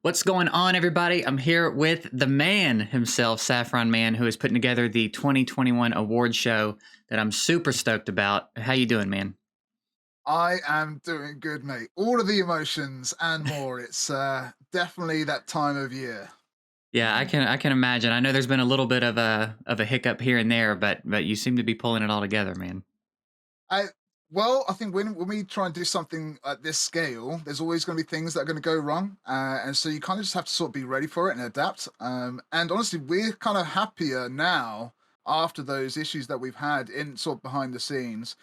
What's going on, everybody? I'm here with the man himself, Saffron Man, who is putting together the 2021 award show that I'm super stoked about. How you doing, man? I am doing good, mate. All of the emotions and more. It's definitely that time of year. Yeah, I can imagine. I know there's been a little bit of a hiccup here and there, but you seem to be pulling it all together, man. I I think when we try and do something at this scale, there's always going to be things that are going to go wrong, and so you kind of just have to sort of be ready for it and adapt. And honestly, we're kind of happier now after those issues that we've had in sort of behind the scenes.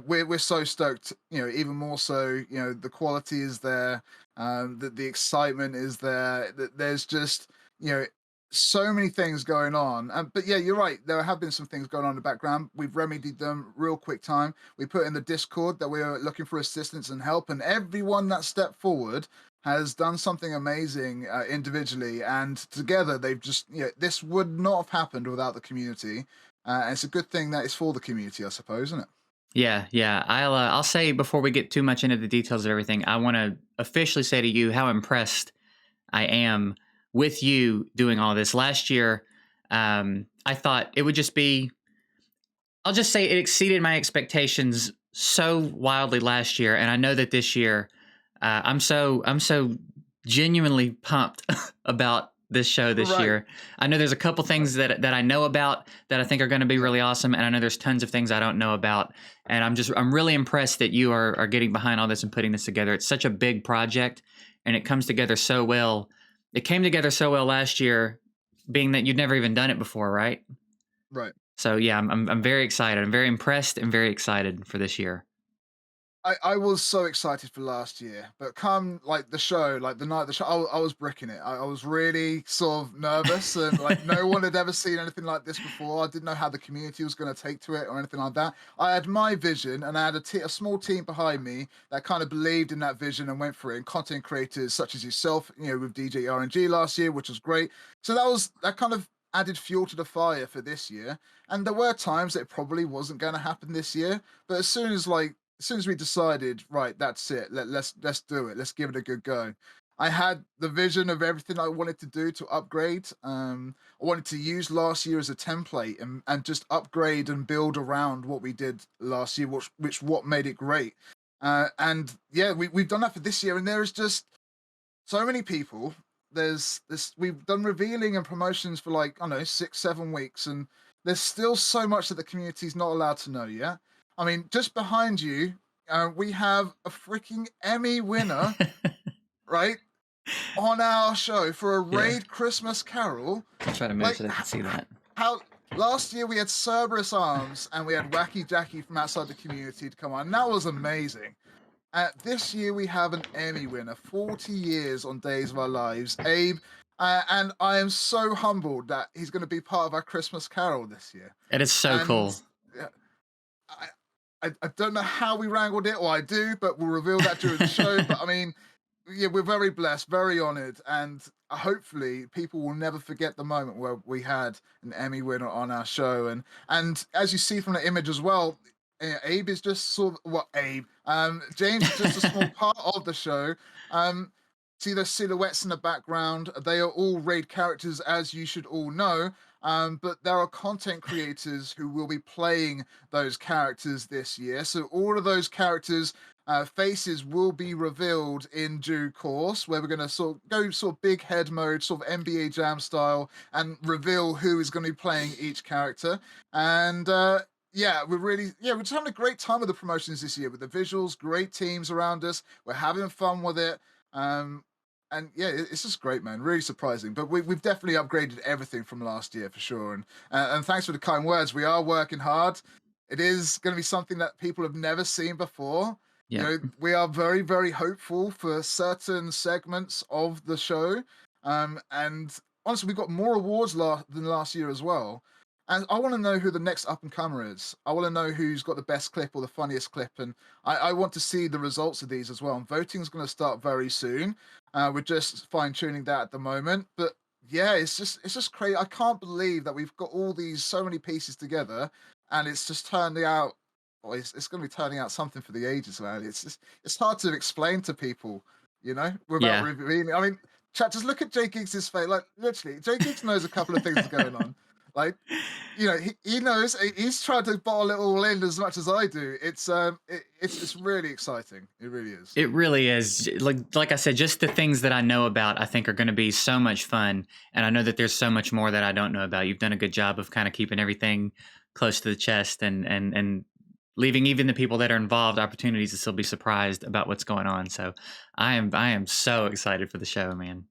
We're so stoked, even more so. The quality is there, the excitement is there. That there's just you know so many things going on. But yeah, you're right. There have been some things going on in the background. We've remedied them real quick time. We put in the Discord that we are looking for assistance and help, and everyone that stepped forward has done something amazing individually, and together they've just this would not have happened without the community. And it's a good thing that it's for the community, I suppose, isn't it? Yeah, yeah. I'll say before we get too much into the details of everything, I want to officially say to you how impressed I am with you doing all this. Last year, I thought it would just be. I'll just say it exceeded my expectations so wildly last year, and I know that this year, I'm so genuinely pumped about this show this Right, year. I know there's a couple right. things that I know about that I think are going to be Yeah. really awesome, and I know there's tons of things I don't know about, and I'm really impressed that you are getting behind all this and putting this together. It's such a big project, and it comes together so well. It came together so well last year, being that you'd never even done it before, right? Right. So yeah, I'm very excited. I'm very impressed and very excited for this year. I was so excited for last year, but come like the show, like the night of the show, I was bricking it. I was really sort of nervous, and like no one had ever seen anything like this before. I didn't know how the community was going to take to it or anything like that. I had my vision, and I had a small team behind me that kind of believed in that vision and went for it. And content creators such as yourself, with DJ RNG last year, which was great. So that kind of added fuel to the fire for this year. And there were times that it probably wasn't going to happen this year, but as soon as we decided, right, that's it. Let's do it. Let's give it a good go. I had the vision of everything I wanted to do to upgrade. I wanted to use last year as a template and just upgrade and build around what we did last year, which what made it great. And yeah, we've done that for this year, and there is just so many people. There's this we've done revealing and promotions for like, I don't know, 6, 7 weeks, and there's still so much that the community's not allowed to know yet. I mean, just behind you, we have a freaking Emmy winner, right, on our show for a Yeah, Raid Christmas Carol. I'll try to move Like, so they can see that. how last year we had Cerberus Arms and we had Wacky Jackie from outside the community to come on. And that was amazing. This year we have an Emmy winner, 40 years on Days of Our Lives, Abe. And I am so humbled that he's going to be part of our Christmas Carol this year. It is so And cool. uh, I, I don't know how we wrangled it, or I do, but we'll reveal that during the show. But I mean, yeah, we're very blessed, very honored, and hopefully people will never forget the moment where we had an Emmy winner on our show. And as you see from the image as well, Abe is just sort of what Abe. James is just a small part of the show. See the silhouettes in the background. They are all raid characters, as you should all know. But there are content creators who will be playing those characters this year. So all of those characters faces will be revealed in due course, where we're going to sort of go sort of big head mode, sort of NBA Jam style, and reveal who is going to be playing each character. And yeah, we're just having a great time with the promotions this year with the visuals, great teams around us. We're having fun with it. Um, and yeah, it's just great, man. Really surprising. But we've definitely upgraded everything from last year for sure. And thanks for the kind words. We are working hard. It is going to be something that people have never seen before. Yep. We are very, very hopeful for certain segments of the show. And honestly, we've got more awards than last year as well. And I want to know who the next up and comer is. I want to know who's got the best clip or the funniest clip. And I want to see the results of these as well. And voting is going to start very soon. We're just fine tuning that at the moment. But yeah, it's just crazy. I can't believe that we've got all these so many pieces together, and it's just turning out. Well, it's going to be turning out something for the ages, man. It's hard to explain to people, without Yeah. revealing. I mean, chat, just look at JGigs' face. Like literally, JGigs knows a couple of things are going on. Like, he knows he's trying to bottle it all in as much as I do. It's really exciting. It really is. It really is. Like I said, just the things that I know about, I think are going to be so much fun, and I know that there's so much more that I don't know about. You've done a good job of kind of keeping everything close to the chest, and leaving even the people that are involved opportunities to still be surprised about what's going on. So I am so excited for the show, man.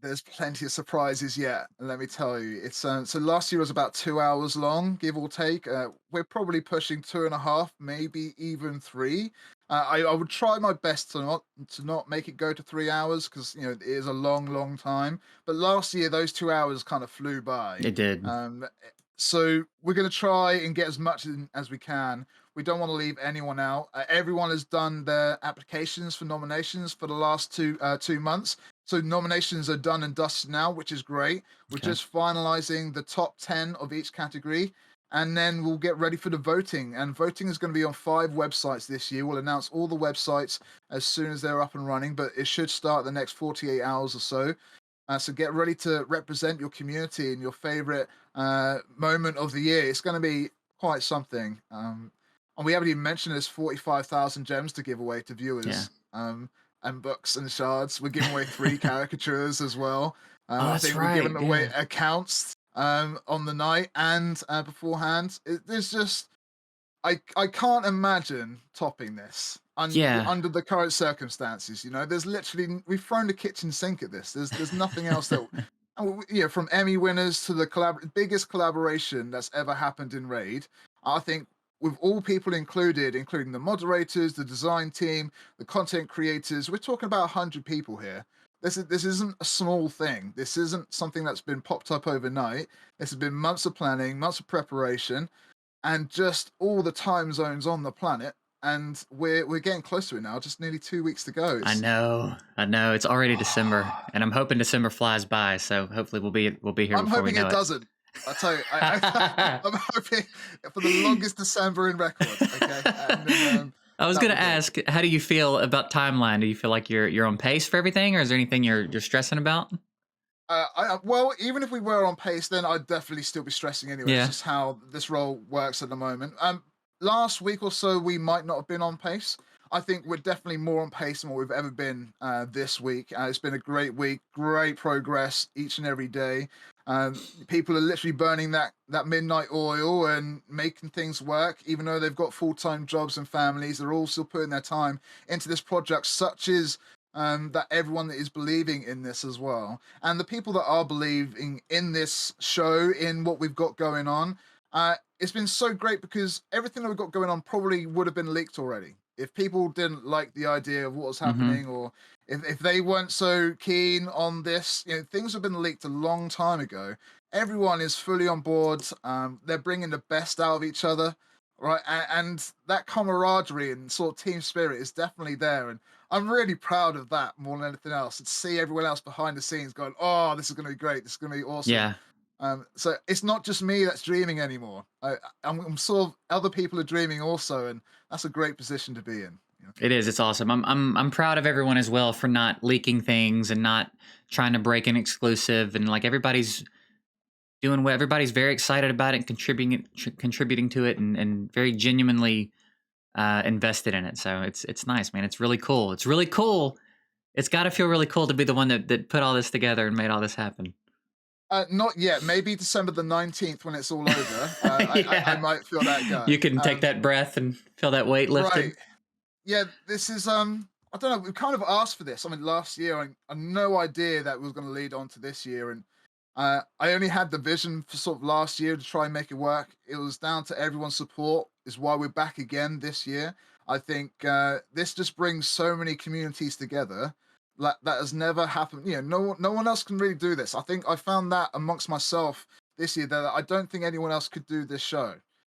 There's plenty of surprises yet, and let me tell you, it's so last year was about 2 hours long, give or take. We're probably pushing 2.5, maybe even three. I would try my best to not make it go to 3 hours because it is a long, long time. But last year, those 2 hours kind of flew by. It did. So we're going to try and get as much in as we can. We don't want to leave anyone out. Everyone has done their applications for nominations for the last 2 months. So nominations are done and dusted now, which is great. We're Okay. just finalizing the top 10 of each category, and then we'll get ready for the voting. And voting is going to be on 5 websites this year. We'll announce all the websites as soon as they're up and running, but it should start the next 48 hours or so. So get ready to represent your community and your favorite moment of the year. It's going to be quite something. And we haven't even mentioned there's 45,000 gems to give away to Yeah. viewers. And books and shards. We're giving away 3 caricatures as well. Oh, I that's think we're giving right. away Yeah. accounts on the night and beforehand. There's just I can't imagine topping this Yeah. under the current circumstances. There's literally we've thrown the kitchen sink at this. There's nothing else that from Emmy winners to the biggest collaboration that's ever happened in Raid. I think with all people included, including the moderators, the design team, the content creators, we're talking about 100 people here. This isn't a small thing. This isn't something that's been popped up overnight. This has been months of planning, months of preparation, and just all the time zones on the planet. And we're getting close to it now. Just nearly 2 weeks to go. I It's know. I know. It's already December, and I'm hoping December flies by. So hopefully we'll be here I'm before we hoping know it it. doesn't. I tell you, I'm hoping for the longest December in record. Okay, and then I was that'll gonna be good. ask, how do you feel about timeline? Do you feel like you're on pace for everything, or is there anything you're stressing about? Well, even if we were on pace, then I'd definitely still be stressing anyway. It's Yeah. just how this role works at the moment. Last week or so, we might not have been on pace. I think we're definitely more on pace than what we've ever been this week. It's been a great week, great progress each and every day. People are literally burning that midnight oil and making things work, even though they've got full-time jobs and families. They're all still putting their time into this project, such as that everyone that is believing in this as well. And the people that are believing in this show, in what we've got going on, it's been so great because everything that we've got going on probably would have been leaked already. If people didn't like the idea of what was Mm-hmm. happening, or if they weren't so keen on this, things have been leaked a long time ago. Everyone is fully on board. They're bringing the best out of each other, right? And that camaraderie and sort of team spirit is definitely there. And I'm really proud of that more than anything else. To see everyone else behind the scenes going, "Oh, this is going to be great. This is going to be awesome." Yeah. So it's not just me that's dreaming anymore. I'm sort of other people are dreaming also, and that's a great position to be in. It is. It's awesome. I'm proud of everyone as well for not leaking things and not trying to break an exclusive, and like everybody's doing what everybody's very excited about it and contributing to it, and very genuinely invested in it. So it's nice, man. It's really cool. It's really cool. It's got to feel really cool to be the one that put all this together and made all this happen. Not yet. Maybe December the 19th when it's all over. I Yeah. might feel that You going. can take that breath and feel that weight Right. lifted. Yeah, this is I don't know, we kind of asked for this. I mean, last year I had no idea that was going to lead on to this year, and I only had the vision for sort of last year to try and make it work. It was down to everyone's support is why we're back again this year. I think this just brings so many communities together that has never happened. No one else can really do this. I think I found that amongst myself this year that I don't think anyone else could do this show.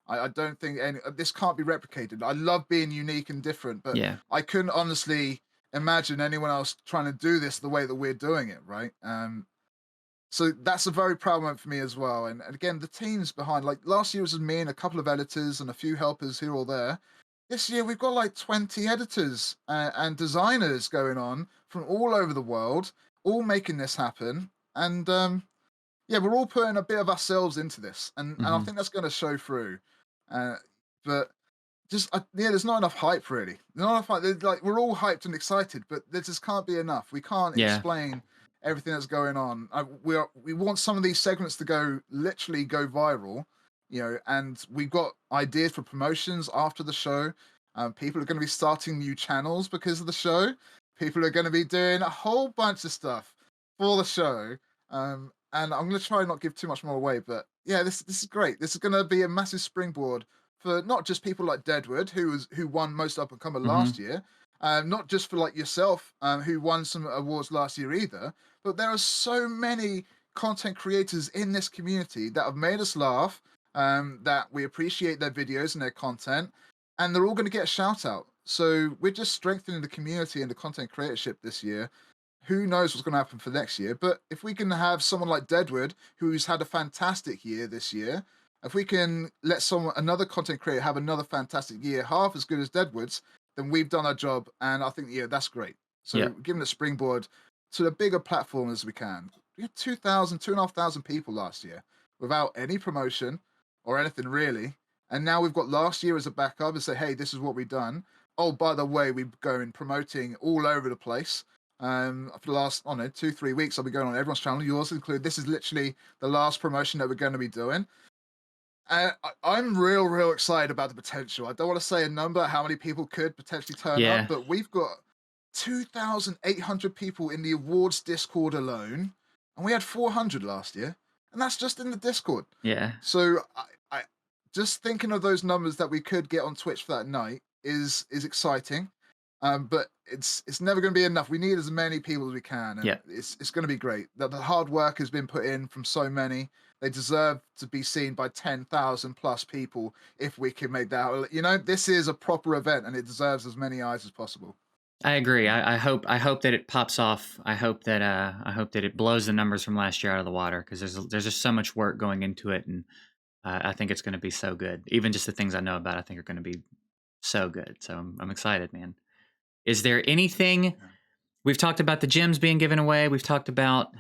I don't think this can't be replicated. I love being unique and different, but Yeah. I couldn't honestly imagine anyone else trying to do this the way that we're doing it, right? So that's a very proud moment for me as well. And again, the teams behind, like last year was me and a couple of editors and a few helpers here or there. This year we've got like 20 editors and designers going on from all over the world. all making this happen, and yeah, we're all putting a bit of ourselves into this, and I Hmm. think that's going to show through. Uh, but just yeah, there's not enough hype really. There's not enough hype. Like we're all hyped and excited, but there just can't be enough. We can't Yeah. explain everything that's going on. We want some of these segments to literally go viral, and we've got ideas for promotions after the show. People are going to be starting new channels because of the show. People are going to be doing a whole bunch of stuff for the show. And I'm going to try and not give too much more away, but yeah, this is great. This is going to be a massive springboard for not just people like Deadwood, who won most up and comer last Hmm. year, not just for like yourself, who won some awards last year either, but there are so many content creators in this community that have made us laugh, that we appreciate their videos and their content, and they're all going to get a shout out. So we're just strengthening the community and the content creatorship this year. Who knows what's going to happen for next year? But if we can have someone like Deadwood, who's had a fantastic year this year, if we can let another content creator have another fantastic year, half as good as Deadwood's, then we've done our job, and I think yeah, that's great. So Yep. giving a springboard to the bigger platform as we can. We had 2,500 people last year without any promotion or anything really, and now we've got last year as a backup and say, hey, this is what we've done. Oh, by the way, we're going promoting all over the place. For the last, I don't know, 2, 3 weeks, I'll be going on everyone's channel, yours included. This is literally the last promotion that we're going to be doing. I'm real excited about the potential. I don't want to say a number, how many people could potentially turn up, Yeah. but we've got 2,800 people in the awards Discord alone, and we had 400 last year, and that's just in the Discord. Yeah. So I just thinking of those numbers that we could get on Twitch for that night is exciting. But it's never going to be enough. We need as many people as we can, and Yeah. it's going to be great. That the hard work has been put in from so many. They deserve to be seen by 10,000 plus people if we can make that. This is a proper event, and it deserves as many eyes as possible. I agree. I hope that it pops off. I hope that it blows the numbers from last year out of the water because there's just so much work going into it, and I think it's going to be so good. Even just the things I know about, I think are going to be so good. So I'm excited, man. Is there anything Yeah. we've talked about the gyms being given away? We've talked about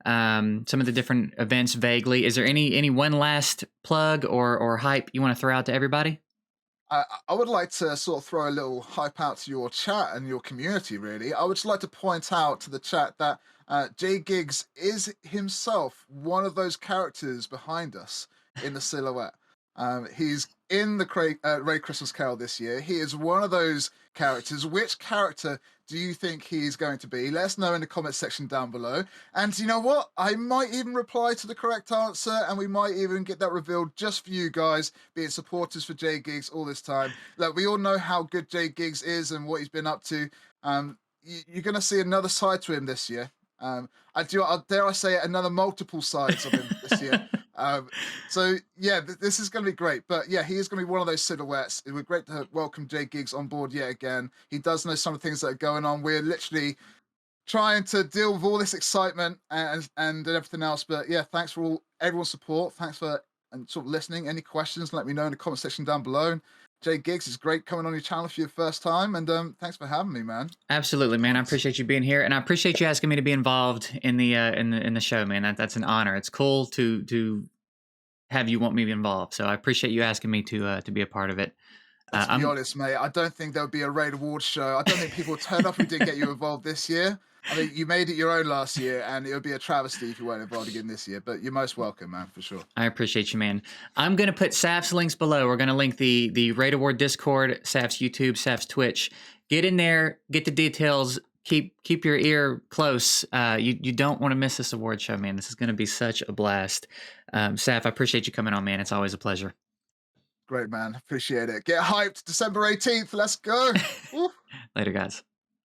Mhm. some of the different events vaguely. Is there any one last plug or hype you want to throw out to everybody? I would like to sort of throw a little hype out to your chat and your community, really. I would just like to point out to the chat that JGigs is himself one of those characters behind us in the silhouette. He's in the Ray Christmas Carol this year. He is one of those characters. Which character do you think he's going to be? Let us know in the comment section down below. And you know what? I might even reply to the correct answer, and we might even get that revealed just for you guys, being supporters for JGigs all this time. Look, we all know how good JGigs is and what he's been up to. You're going to see another side to him this year. Dare I say it, another multiple sides of him this year. Um, so yeah, this is going to be great. But yeah, he is going to be one of those silhouettes. It would be great to welcome JGigs on board yet again. He does know some of the things that are going on. We're literally trying to deal with all this excitement and everything else. But yeah, thanks for everyone's support. Thanks for and sort of listening. Any questions, let me know in the comment section down below. And Jay Gigs, is great coming on your channel for your first time. And thanks for having me, man. Absolutely, man. I Tons. appreciate you being here, and I appreciate you asking me to be involved in the show, man. That's an honor. It's cool to have you want me to be involved. So I appreciate you asking me to be a part of it. To be I'm honest, mate, I don't think there would be a Raid Awards show. I don't think people would turn up if we didn't get you involved this year. I mean, you made it your own last year, and it would be a travesty if you weren't involved again this year. But you're most welcome, man, for sure. I appreciate you, man. I'm gonna put Saf's links below. We're gonna link the Raid Award Discord, Saf's YouTube, Saf's Twitch. Get in there, get the details. Keep your ear close. You don't want to miss this award show, man. This is gonna be such a blast. Saf, I appreciate you coming on, man. It's always a pleasure. Great, man. Appreciate it. Get hyped. December 18th. Let's go. Woo. Later, guys.